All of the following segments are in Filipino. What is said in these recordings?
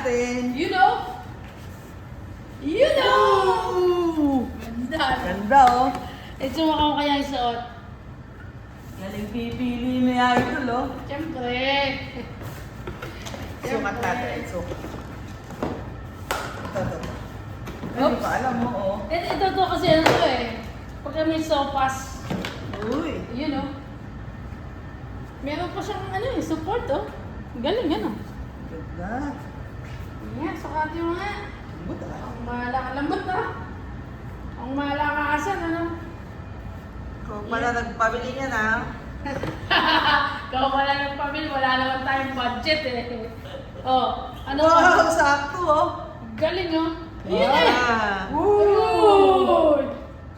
natin. You know? You know! Ooh! Ganda. Ganda oh. Ito mo kaya yung suot. Galing pipili ni Idol oh. Siyempre. Sukat natin. Sukat. Ito. Hindi Oops. pa alam mo oh. Ito to kasi ano to eh. Pagka may sopas, Uy. you know. Meron pa siyang ano eh, support oh. Galing ano. Ganda. Yeah, sukat yung nga. Lambot ah. Ang mahala ka lambot ah. Ang mahala ka asan ano. Kung pala nagpabili niya na. Kung wala ng pamilya, wala naman tayong budget eh. Oh, ano Wow, sakto oh. galing oh. Yun eh. Wow. Uy!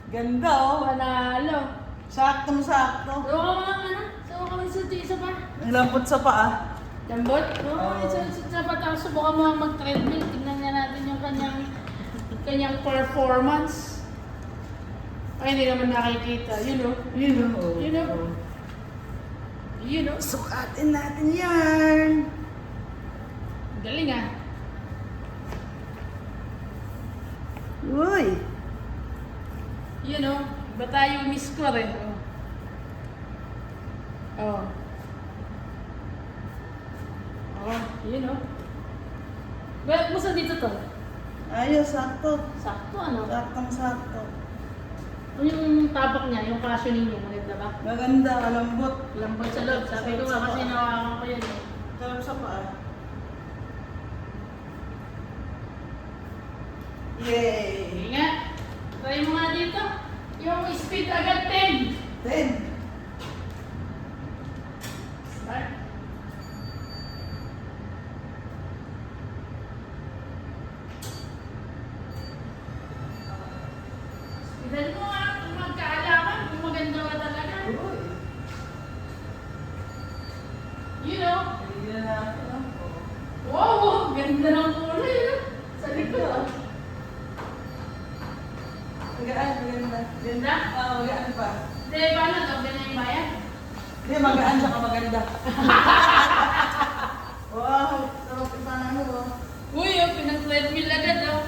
Ganda oh. Panalo. Saktong-sakto. Suka ka mga ano? Suka ka mga isa pa? Ang lambot sa paa. Lambot? Oo, Oo. isa pa. Tapos subukan mo mag-treadmill. Tignan nga natin yung kanyang performance. Ay, hindi naman nakikita. You know? You know. You know? You know? Sukatin natin yan. Galing ah. Uy. You know? Ba tayo miss-score eh? Oh. Oh, you know? Well, musta dito to? Ayos, sakto. Sakto ano? Saktong-sakto. Yung tapak niya, yung cushioning niya, maganda ba? Maganda, malambot. Lambot sa loob. Sabi ko nga kasi nawakan ko yan eh. Sarap sa paa. Yay! Sige nga. Try mo nga dito. Yung speed agad 10. 10. Start. Speedan mo nga kung magkaalaman, kung maganda ka talaga. Uy. You know? Tignan natin, no? Wow! Ganda ng kulay. No? Sa likod. Oh. Magaan, maganda. Ganda? Magaan pa. Hindi, paano? Doble na yung bayan? Hindi, magaan siya maganda. Wow, sarap ipano, oh. Uy, oh, pinag-treadmill agad, oh.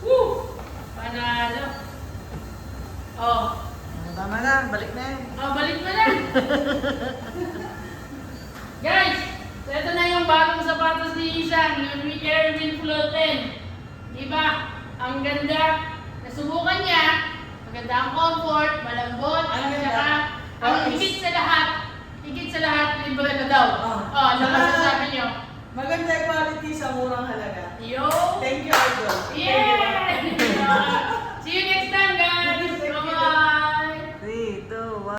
Woo! Panalo. Oh. Tama na, balik na yun. Oh, balik mo na. Guys, so ito na yung bagong sapatos ni Isang, yung Airwin Flow 10. Diba? Ang ganda. Nasubukan niya. Maganda ang comfort, malambot, Ang at ganda. saka, ang Oh, higit sa lahat, libre na daw. Oh. Oh, ano masasabi niyo? Maganda yung quality sa murang halaga. Yo! Thank you, Idol. Yeah!